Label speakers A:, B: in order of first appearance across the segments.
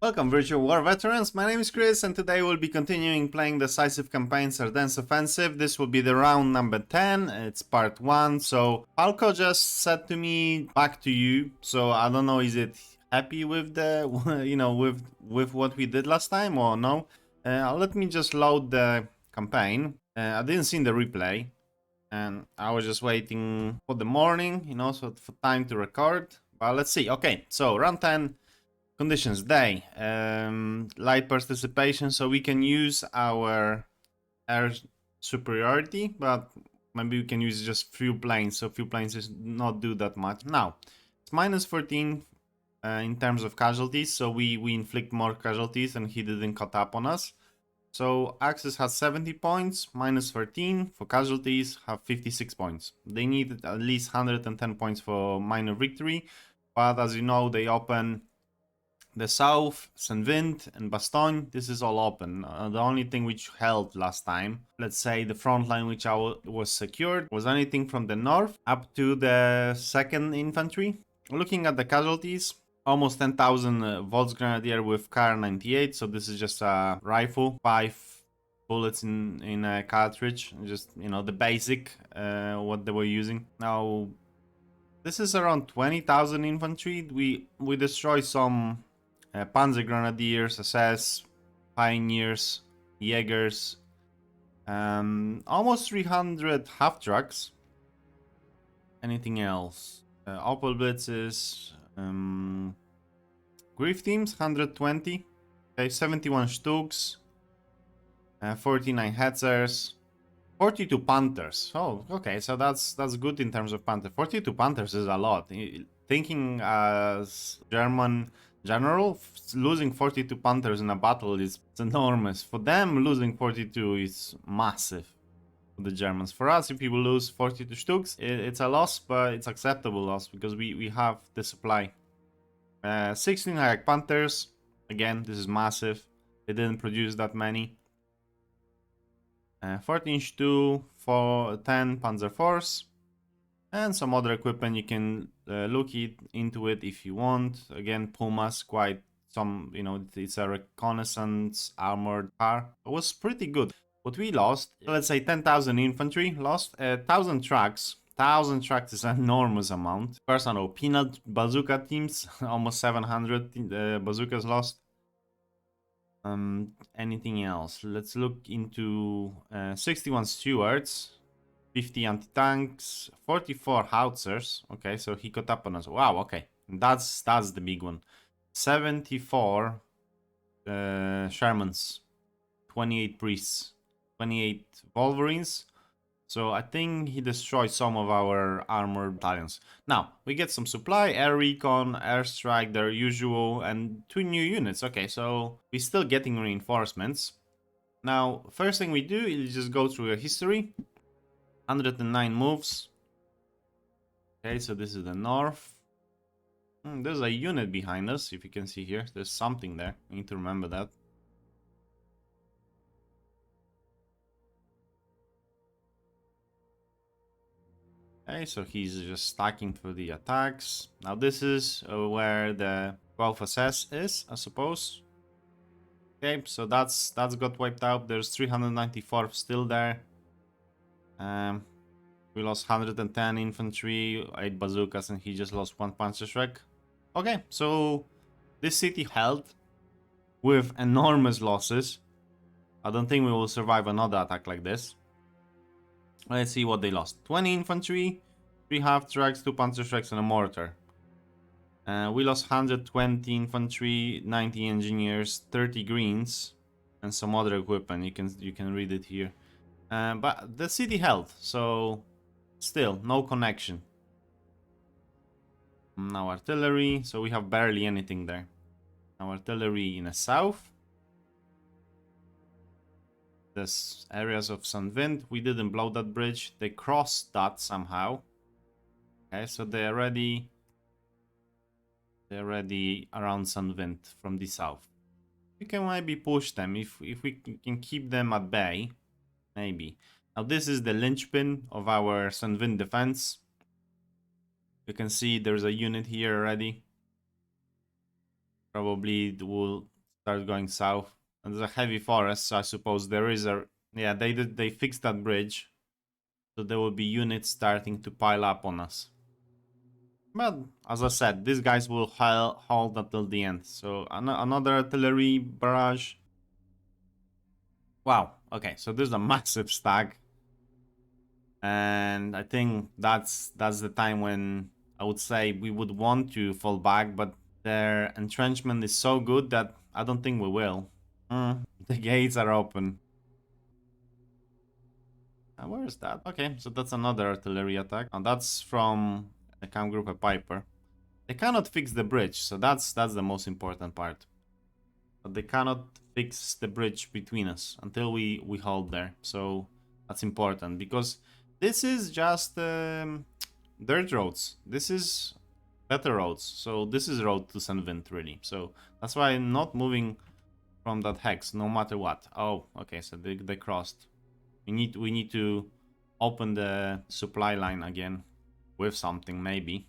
A: Welcome Virtual War veterans, my name is Chris and today we'll be continuing playing decisive campaigns Ardennes Offensive. This will be the round number 10, it's part 1, so Falco just said to me, back to you, so I don't know, is it happy with the, with what we did last time or no? Let me just load the campaign. I didn't see the replay and I was just waiting for the morning, so for time to record, but let's see. Okay, so round 10. Conditions day, light participation, so we can use our air superiority, but maybe we can use just few planes, so few planes is not do that much. Now, it's minus 14 in terms of casualties, so we inflict more casualties and he didn't cut up on us. So Axis has 70 points, minus 13 for casualties, have 56 points. They need at least 110 points for minor victory, but as you know, they open the south, Saint-Vint and Bastogne, this is all open. The only thing which held last time, let's say the front line which was secured, was anything from the north up to the 2nd Infantry. Looking at the casualties, almost 10,000 Volksgrenadier with Kar-98, so this is just a rifle, 5 bullets in a cartridge, just, the basic, what they were using. Now, this is around 20,000 infantry. We destroy some Panzer Grenadiers, SS, Pioneers, Jaegers, almost 300 half trucks. Anything else? Opel Blitzes, Grief Teams, 120. Okay, 71 Stuks, 49 Hetzers, 42 Panthers. Oh, okay, so that's good in terms of Panther. 42 Panthers is a lot. Thinking as German general, losing 42 Panthers in a battle is enormous. For them, losing 42 is massive. For the Germans. For us, if we lose 42 Stuks, it's a loss, but it's acceptable loss because we have the supply. 16 Hayek Panthers. Again, this is massive. They didn't produce that many. 14 Stu, 10 Panzer Force, and some other equipment. You can look into it if you want. Again, Pumas, quite some, it's a reconnaissance armored car. It was pretty good. What we lost, let's say 10,000 infantry lost, 1,000 trucks. 1,000 trucks is an enormous amount. Personal peanut bazooka teams, almost 700 bazookas lost. Anything else? Let's look into 61 Stewards, 50 anti-tanks, 44 howitzers. Okay, so he caught up on us. Wow, okay. That's the big one. 74 Shermans, 28 priests, 28 Wolverines. So I think he destroyed some of our armored battalions. Now, we get some supply, air recon, airstrike, their usual, and 2 new units. Okay, so we're still getting reinforcements. Now, first thing we do is just go through a history. 109 moves. Okay, so this is the north. There's a unit behind us, if you can see here. There's something there. I need to remember that. Okay, so he's just stacking for the attacks. Now this is where the 12 SS is, I suppose. Okay, so that's got wiped out. There's 394 still there. We lost 110 infantry, 8 bazookas, and he just lost 1 Panzerschreck. Okay, so this city held with enormous losses. I don't think we will survive another attack like this. Let's see what they lost. 20 infantry, 3 half-tracks, 2 Panzerschrecks, and a mortar. We lost 120 infantry, 90 engineers, 30 greens, and some other equipment. You can read it here. But the city held, so still no connection. Now artillery, so we have barely anything there. Now artillery in the south. There's areas of Saint-Vint. We didn't blow that bridge. They crossed that somehow. Okay, so they're already around Saint-Vint from the south. We can maybe push them if we can keep them at bay. Maybe. Now this is the linchpin of our Saint-Vint defense. You can see there's a unit here already. probably it will start going south. And there's a heavy forest, so I suppose there is a... Yeah, they fixed that bridge. So there will be units starting to pile up on us. But as I said, these guys will hold until the end. So another artillery barrage. Wow, okay, so there's a massive stack. And I think that's the time when I would say we would want to fall back, but their entrenchment is so good that I don't think we will. The gates are open. Where is that? Okay, so that's another artillery attack. And that's from the camp group of Piper. They cannot fix the bridge, so that's the most important part. But they cannot fix the bridge between us until we hold there. So that's important because this is just dirt roads. This is better roads. So this is road to St. Vint really. So that's why I'm not moving from that hex no matter what. Oh, okay, so they crossed. We need to open the supply line again with something maybe.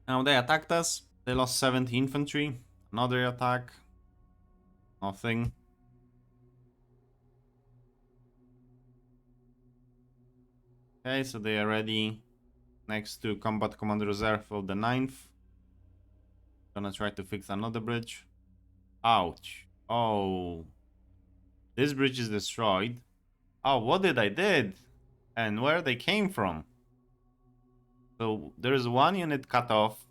A: Now they attacked us. They lost 70 infantry. Another attack. Nothing. Okay, so they are ready next to Combat Command Reserve of the 9th. Gonna try to fix another bridge. Ouch. Oh. This bridge is destroyed. Oh, what did I did? And where they came from? So there's one unit cut off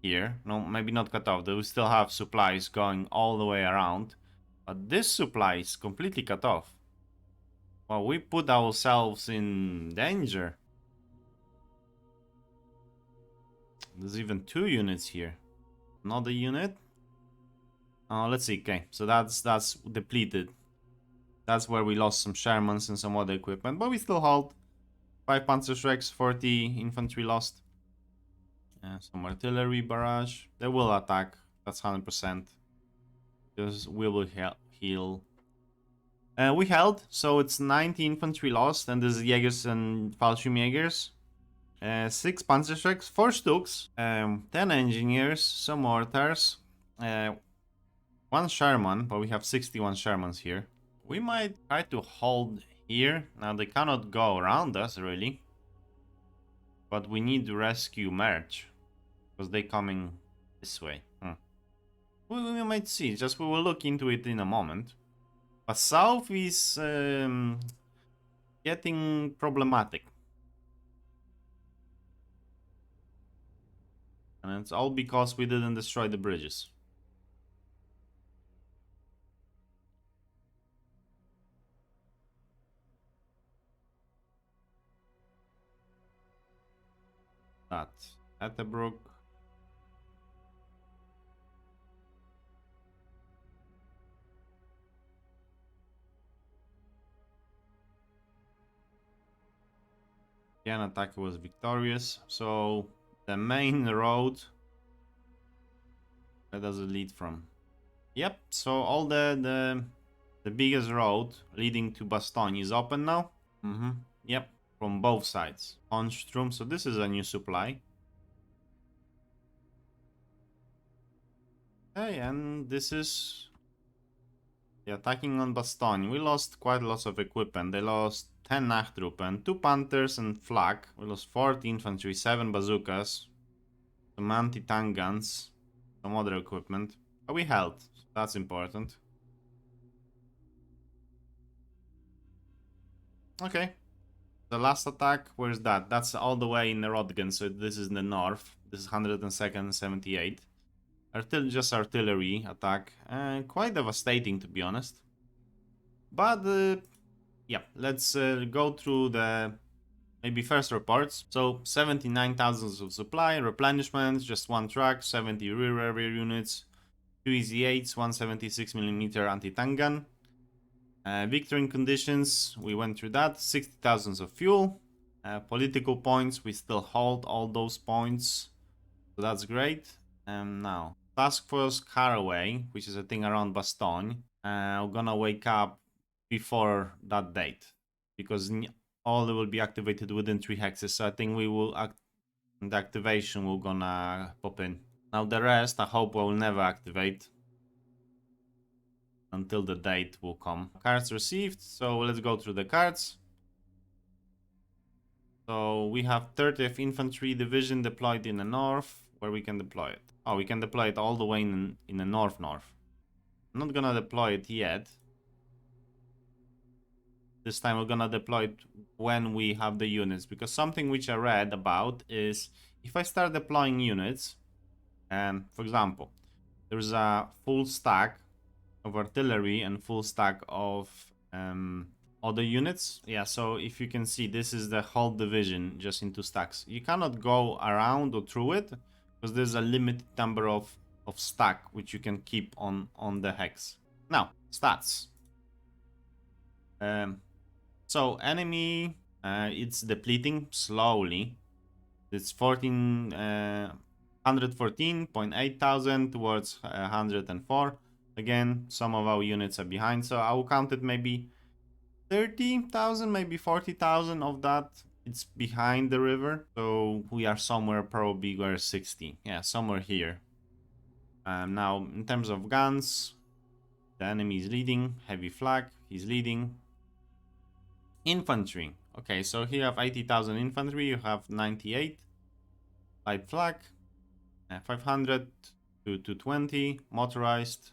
A: here. No, maybe not cut off. We still have supplies going all the way around. But this supply is completely cut off. Well, we put ourselves in danger. There's even 2 units here. Another unit. Oh, let's see. Okay, so that's depleted. That's where we lost some Shermans and some other equipment, but we still hold. 5 Panzerschrecks, 40 infantry lost. Some artillery barrage. They will attack. That's 100%. Because we will heal. We held, so it's 90 infantry lost, and there's Jaegers and Fallschirmjägers. 6 Panzerschrecks, 4 Stuks, 10 engineers, some mortars, 1 Sherman, but we have 61 Shermans here. We might try to hold here. Now they cannot go around us really, but we need to rescue Merch because they're coming this way. We might see, just we will look into it in a moment. But south is getting problematic. And it's all because we didn't destroy the bridges. That Ettenbrook. Again, attack was victorious. So the main road. Where does it lead from? Yep. So all the biggest road leading to Bastogne is open now. Yep. From both sides. Onstrom. So this is a new supply. Okay, and this is the attacking on Bastogne. We lost quite lots of equipment. They lost 10 Nachtruppen, 2 Panthers and Flak. We lost 40 infantry, 7 bazookas, some anti-tank guns, some other equipment. But we held. That's important. Okay. The last attack, where's that? That's all the way in the Rodgen, so this is in the north. This is 102nd, 78. Just artillery attack. Quite devastating, to be honest. But, yeah, let's go through the maybe first reports. So 79,000 of supply, replenishment, just 1 truck, 70 rear units, 2 EZ8s, 176mm anti-tank gun. Victory conditions, we went through that. 60,000 of fuel. Political points, we still hold all those points. So that's great. Now, Task Force Caraway, which is a thing around Bastogne. We're gonna wake up before that date. Because all will be activated within 3 hexes. So I think we will the activation will gonna pop in. Now the rest, I hope will never activate until the date will come. Cards received, so let's go through the cards. So we have 30th Infantry Division deployed in the north, where we can deploy it. Oh, we can deploy it all the way in the north. I'm not gonna deploy it yet. This time we're gonna deploy it when we have the units, because something which I read about is if I start deploying units, for example, there's a full stack of artillery and full stack of other units. Yeah, so if you can see, this is the whole division just in 2 stacks. You cannot go around or through it because there's a limited number of stack which you can keep on the hex. Now, stats. So enemy, it's depleting slowly. It's 114.8 thousand towards 104. Again, some of our units are behind, so I will count it maybe 30,000, maybe 40,000 of that. It's behind the river, so we are somewhere probably where 60. Yeah, somewhere here. Now, in terms of guns, the enemy is leading. Heavy flag, he's leading. Infantry. Okay, so here you have 80,000 infantry, you have 98. Light flag, 500 to 220. Motorized,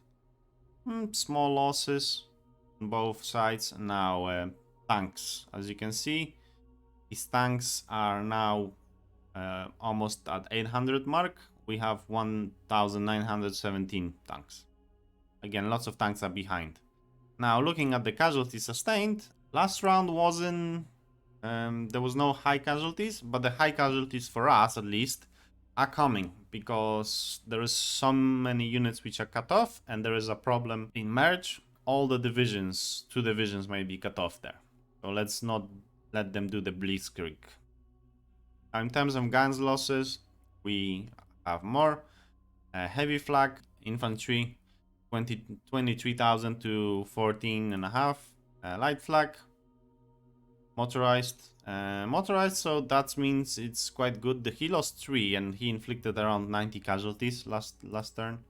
A: small losses on both sides. Now, tanks. As you can see, these tanks are now almost at 800 mark. We have 1,917 tanks. Again, lots of tanks are behind. Now, looking at the casualties sustained, last round wasn't... there was no high casualties, but the high casualties for us, at least, are coming because there is so many units which are cut off, and there is a problem in merge. All the divisions, 2 divisions may be cut off there. So let's not let them do the blitzkrieg. In terms of guns losses, we have more. Heavy flag, infantry, 23,000 to 14.5. Light flag, motorized. Motorized, so that means it's quite good. He lost 3 and he inflicted around 90 casualties last turn.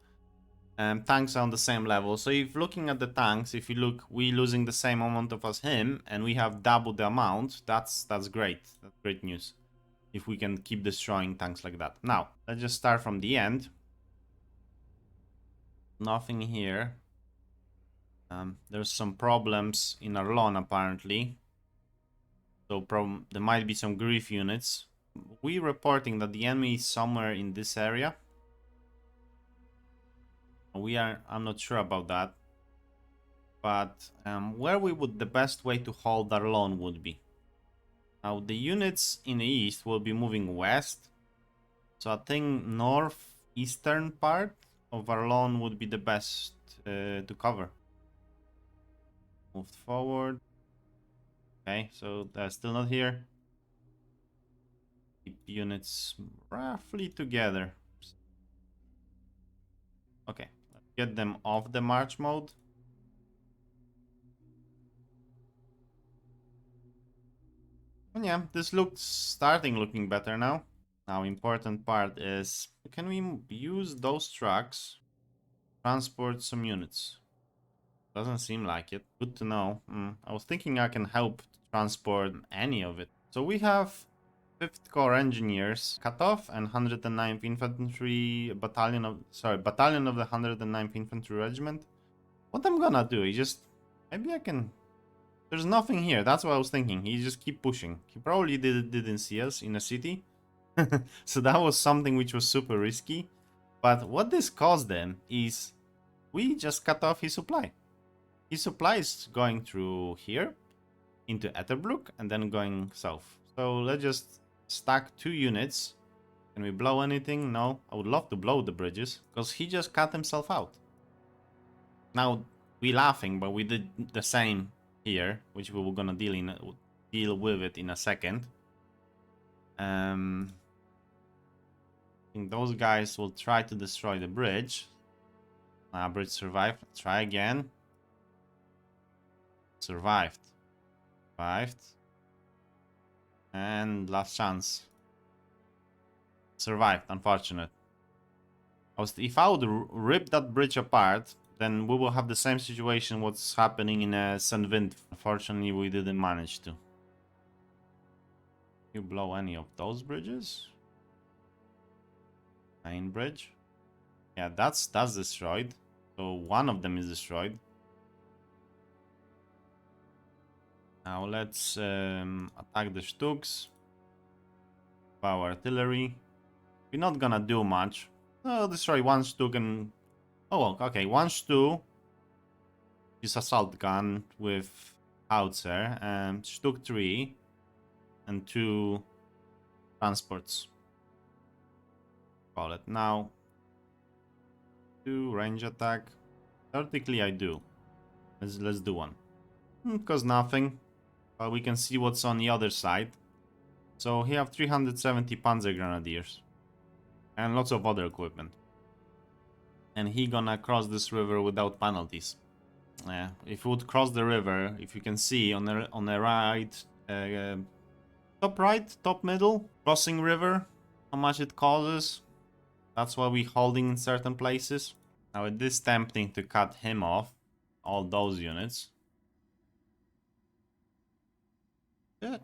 A: Tanks are on the same level. So if looking at the tanks, if you look, we losing the same amount of as him, and we have double the amount. That's great. That's great news. If we can keep destroying tanks like that. Now, let's just start from the end. Nothing here. There's some problems in Arlon apparently. So there might be some grief units. We reporting that the enemy is somewhere in this area. I'm not sure about that. But where the best way to hold Arlon would be. Now the units in the east will be moving west. So I think northeastern part of Arlon would be the best to cover. Moved forward. Okay, so they're still not here. Keep units roughly together. Okay, let's get them off the march mode. And yeah, this looking better now. Now, important part is, can we use those trucks to transport some units? Doesn't seem like it. Good to know. I was thinking I can help transport any of it. So we have 5th Corps Engineers cut off and 109th Infantry Battalion of the 109th Infantry Regiment. What I'm gonna do is just, maybe I can... There's nothing here. That's what I was thinking. He just keep pushing. He probably didn't see us in a city. So that was something which was super risky. But what this caused then is we just cut off his supply. His supply is going through here into Etterbrook and then going south. So let's just stack 2 units. Can we blow anything? No. I would love to blow the bridges because he just cut himself out. Now we laughing, but we did the same here, which we were gonna deal with it in a second. I think those guys will try to destroy the bridge. Bridge survived. Try again. Survived. And last chance. Survived, unfortunate. If I would rip that bridge apart, then we will have the same situation what's happening in St. Vint. Unfortunately, we didn't manage to. You blow any of those bridges? Main bridge? Yeah, that's destroyed. So one of them is destroyed. Now let's attack the Stuks. Our artillery. We're not gonna do much. Oh, destroy one Stuk and... Oh, okay, one Stuk is assault gun with howitzer, and Stuk 3 and 2 transports. Call it now. 2 range attack. Theoretically, I do. Let's do one. Because nothing. But we can see what's on the other side. So he have 370 Panzer Grenadiers. And lots of other equipment. And he gonna cross this river without penalties. If we would cross the river, if you can see on the right, top right, top middle, crossing river, how much it causes. That's why we holding in certain places. Now it is tempting to cut him off, all those units. I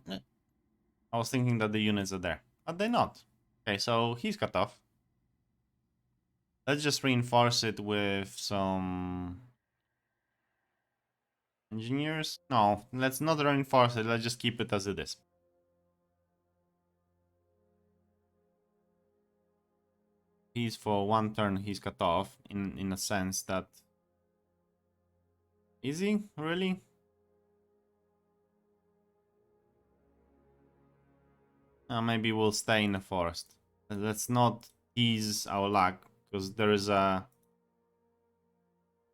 A: was thinking that the units are there, but they're not. Okay, so he's cut off. Let's just reinforce it with some engineers. No, let's not reinforce it. Let's just keep it as it is. He's for one turn, he's cut off in a sense that... Is he? Really? Maybe we'll stay in the forest. Let's not tease our luck, because there is a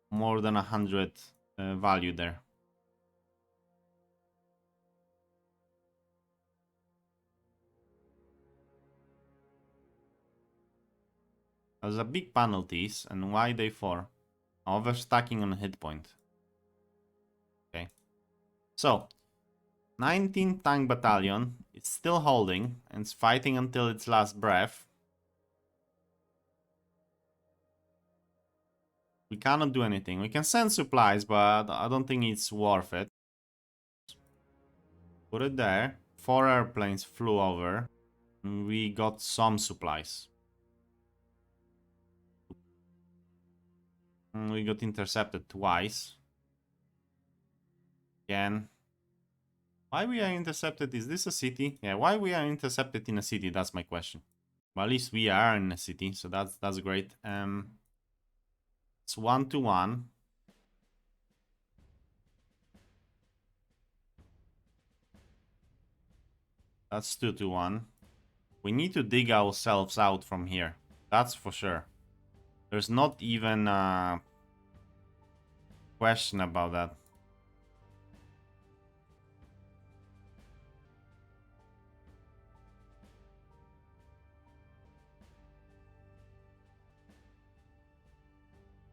A: more than 100 value there. There's a big penalties, and why they for? Overstacking on hit point. Okay. So, 19th Tank Battalion is still holding and it's fighting until its last breath. We cannot do anything. We can send supplies, but I don't think it's worth it. Put it there. 4 airplanes flew over. And we got some supplies. And we got intercepted twice. Again. Why we are intercepted? Is this a city? Yeah, why we are intercepted in a city? That's my question. Well, at least we are in a city, so that's great. It's 1-1. That's 2-1. We need to dig ourselves out from here. That's for sure. There's not even a question about that.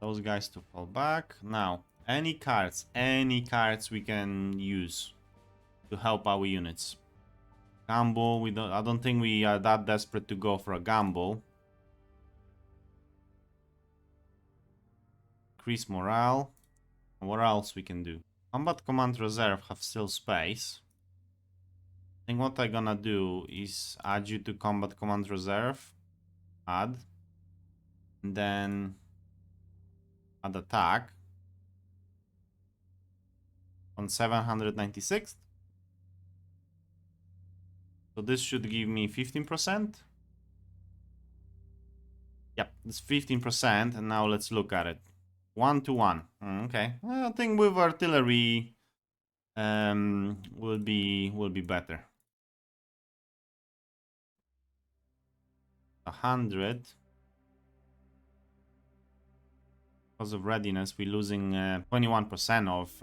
A: Those guys to fall back. Now, any cards we can use to help our units. Gamble, I don't think we are that desperate to go for a gamble. Increase morale. What else we can do? Combat Command Reserve have still space. I think what I'm gonna do is add you to Combat Command Reserve. Add. And then add attack. On 796. So this should give me 15%. Yep, it's 15%, and now let's look at it. 1-1. Okay, I think with artillery will be better. 100. Because of readiness, we're losing 21% of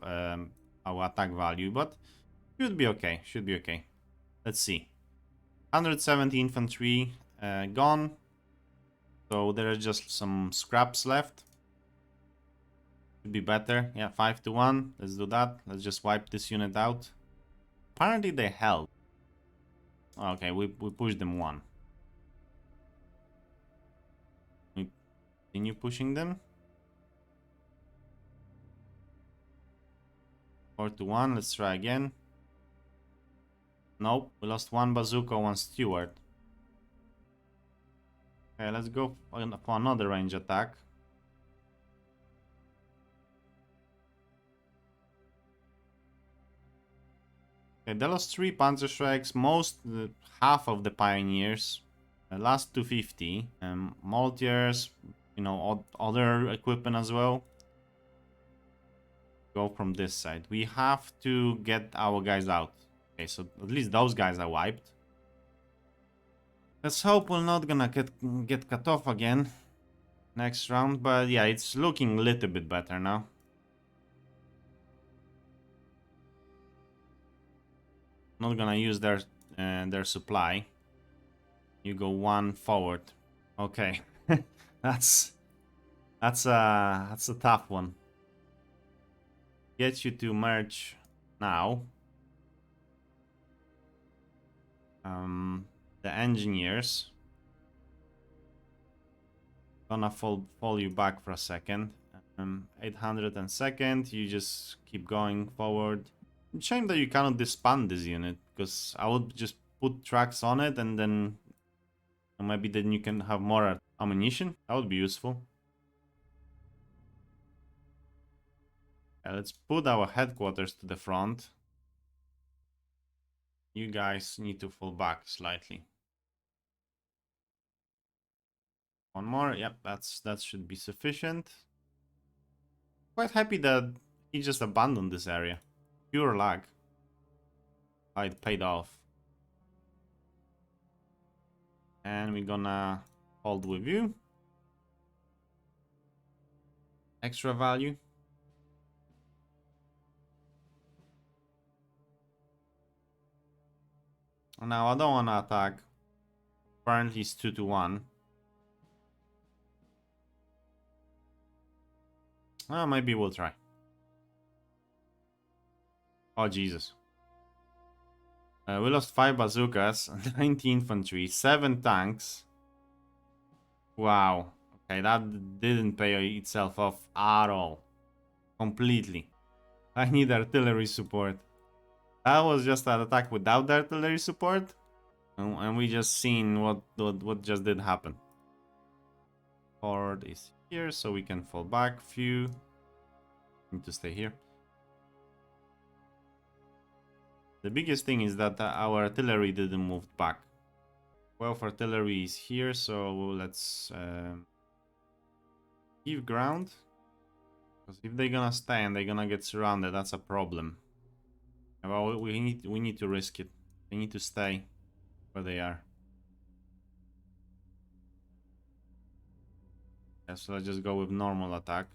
A: our attack value, but should be okay. Should be okay. Let's see. 170 infantry gone. So there are just some scraps left. Should be better. Yeah, 5-1. Let's do that. Let's just wipe this unit out. Apparently they held. Okay, we pushed them 1. Continue pushing them. 4-1. Let's try again. Nope. We lost one bazooka, one steward. Okay, let's go for another range attack. Okay, they lost 3 Panzerschrecks, half of the Pioneers, last 250, Maltiers, you know, other equipment as well. Go from this side. We have to get our guys out. Okay, so at least those guys are wiped. Let's hope we're not gonna get cut off again next round, but yeah, it's looking a little bit better now. Not gonna use their supply. You go 1 forward. Okay, that's a tough one. Get you to merge now. The engineers gonna fall you back for a second. 800 and second. You just keep going forward. Shame that you cannot disband this unit, because I would just put tracks on it and then maybe then you can have more ammunition. That would be useful. Let's put our headquarters to the front. You guys need to fall back slightly. One more. Yep, that should be sufficient. Quite happy that he just abandoned this area. Pure lag. It paid off. And we're gonna hold with you. Extra value. Now I don't wanna attack. Apparently it's 2-1. Oh, maybe we'll try. Oh, Jesus. We lost 5 bazookas, 90 infantry, 7 tanks. Wow. Okay, that didn't pay itself off at all. Completely. I need artillery support. That was just an attack without the artillery support. And we just seen what just did happen. Ford is here, so we can fall back. Few. Need to stay here. The biggest thing is that our artillery didn't move back. 12 artillery is here, so let's give ground. Because if they're gonna stay and they're gonna get surrounded, that's a problem. Well, we need to risk it. They need to stay where they are. Yeah, so let's just go with normal attack.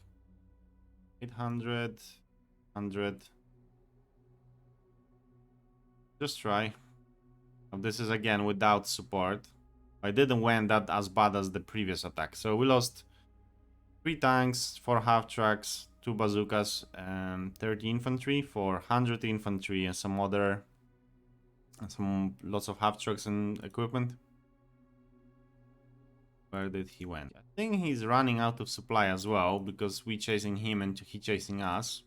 A: 800, 100. Just try. This is again without support. I didn't win that as bad as the previous attack. So we lost 3 tanks, 4 half tracks, 2 bazookas, and 30 infantry, 400 infantry, and lots of half trucks and equipment. Where did he went? I think he's running out of supply as well, because we chasing him and he chasing us.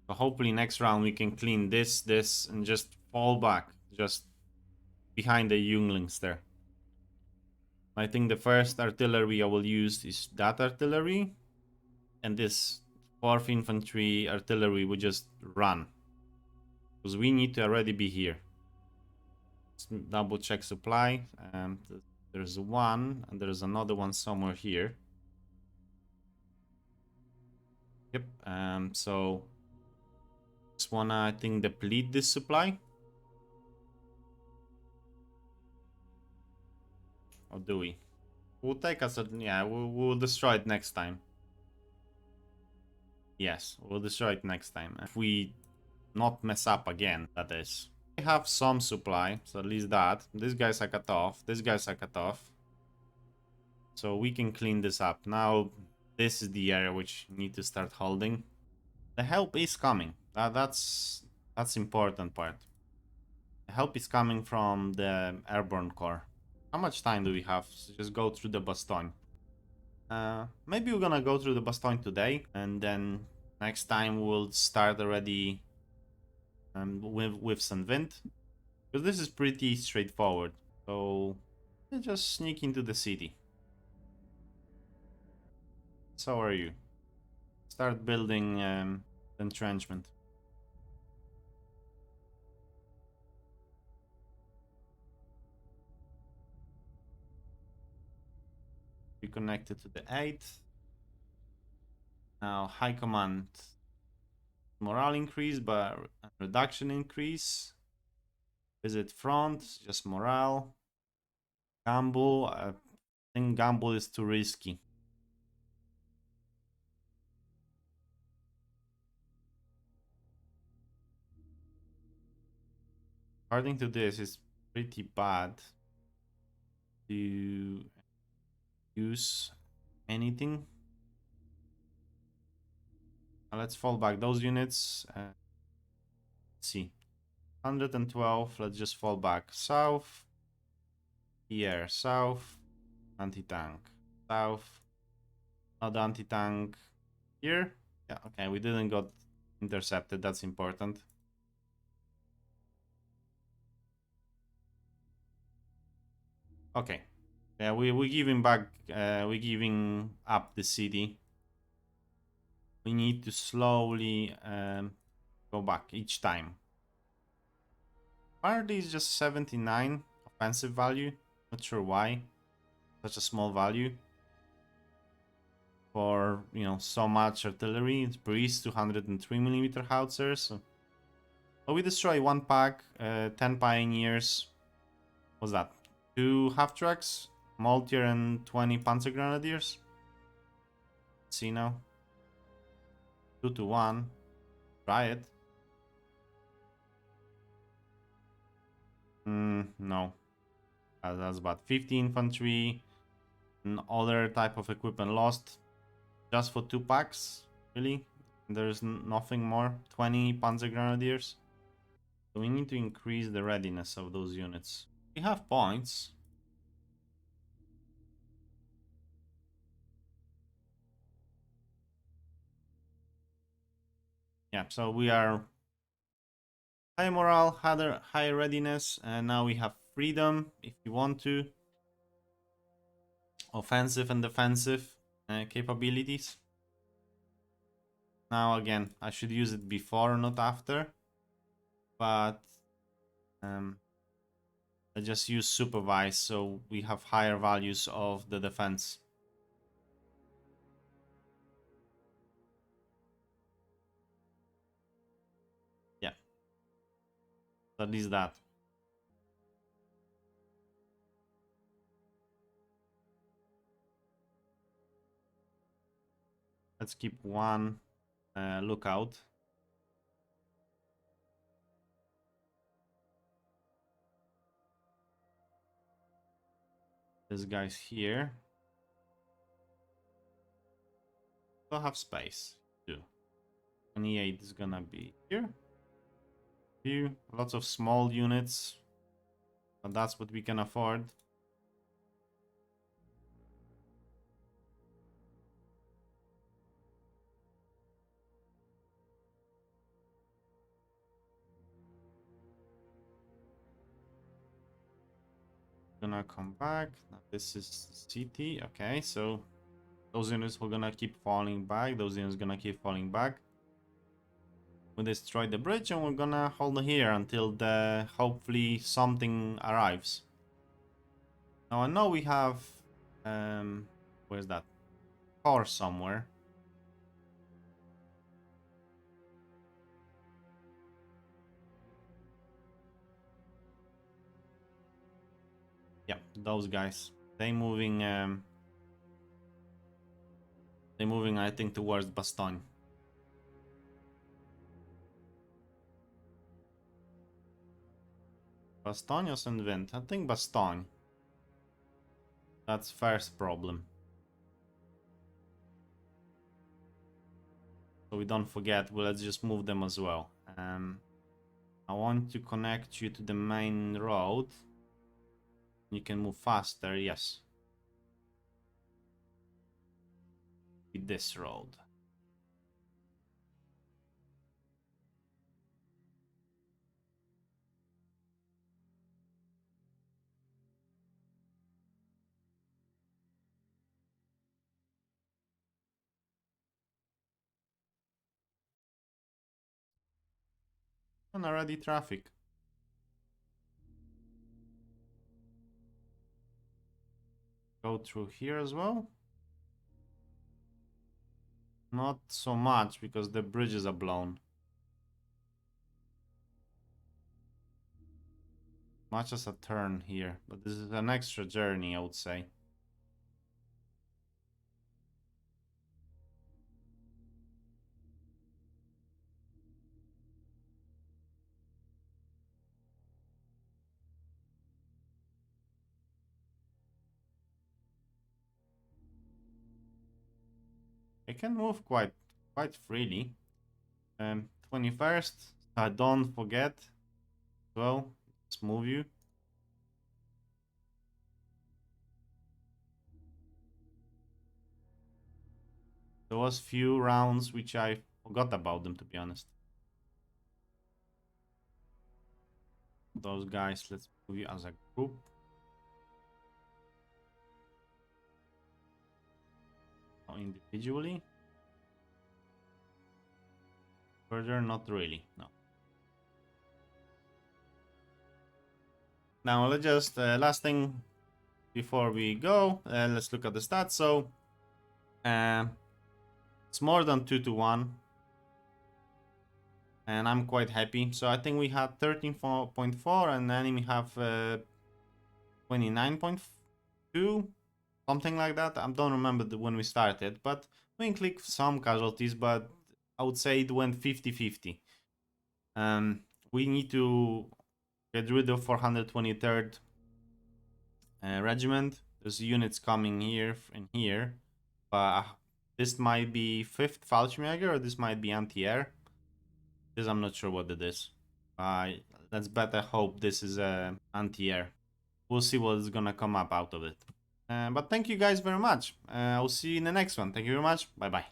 A: So hopefully next round we can clean this, and just fall back, just behind the younglings there. I think the first artillery I will use is that artillery, and this 4th infantry artillery will just run, because we need to already be here. Let's double check supply, and there's one, and there's another one somewhere here. Yep. So just wanna, I think, deplete this supply. Or do we? We'll take us a, yeah, we'll destroy it next time. Yes, we'll destroy it next time. If we not mess up again, that is. We have some supply, so at least that. These guys are cut off. These guys are cut off. So we can clean this up. Now, this is the area which we need to start holding. The help is coming. That's important part. The help is coming from the airborne corps. How much time do we have? So just go through the Bastogne. Maybe we're gonna go through the Bastogne today, and then next time we'll start already with St. Vint. Because this is pretty straightforward. So just sneak into the city. So are you. Start building entrenchment. Be connected to the 8th. Now high command morale increase, but reduction increase. Visit front, just morale. Gamble, I think gamble is too risky. According to this, it's pretty bad to use anything. Now let's fall back those units. Let's see, 112. Let's just fall back south. Here, south. Anti-tank. South. Not anti-tank. Here. Yeah, okay, we didn't got intercepted. That's important. Okay. Yeah, we're giving back, we're giving up the city. We need to slowly go back each time. Apparently it's just 79 offensive value. Not sure why. Such a small value. For, you know, so much artillery. It's Breeze 203mm howitzers. So we destroy one pack, 10 pioneers. What's that? 2 half-tracks, Maltier and 20 Panzer Grenadiers. Let's see now. 2 to 1. Try it. No. That's about 50 infantry. And other type of equipment lost. Just for 2 packs. Really? There's nothing more. 20 Panzer Grenadiers. So we need to increase the readiness of those units. We have points. Yeah, so we are high morale, high readiness, and now we have freedom if you want to. Offensive and defensive capabilities. Now again, I should use it before, not after. But I just use supervise, so we have higher values of the defense. Yeah. At least that. Let's keep one lookout. This guy's here. We'll have space too. 28 is gonna be here. Few, lots of small units, but that's what we can afford. Gonna come back. Now this is city. Okay, so those units are gonna keep falling back. Those units gonna keep falling back. We destroy the bridge and we're gonna hold here until the hopefully something arrives. Now I know we have where's that? Core somewhere. Yeah, those guys. They're moving I think towards Bastogne. Bastogne or St. Vint? I think Bastogne. That's first problem. So we don't forget, well, let's just move them as well. I want to connect you to the main road. You can move faster, yes. With this road. And already traffic. Go through here as well. Not so much because the bridges are blown. Much as a turn here, but this is an extra journey, I would say. I can move quite freely. 21st, don't forget. Well, let's move you. There was few rounds which I forgot about them, to be honest. Those guys, let's move you as a group. Or individually. Further, not really, no. Now let's just, last thing before we go, let's look at the stats. So, it's more than 2-1. And I'm quite happy. So I think we had 13.4 and the enemy have 29.2, something like that. I don't remember when we started, but we clicked some casualties, but I would say it went 50-50. We need to get rid of 423rd Regiment. There's units coming here and here, but this might be 5th Fallschirmjäger or this might be anti-air. This I'm not sure what it is. Let's better hope this is anti-air. We'll see what is gonna come up out of it. But thank you guys very much. I'll see you in the next one. Thank you very much. Bye bye.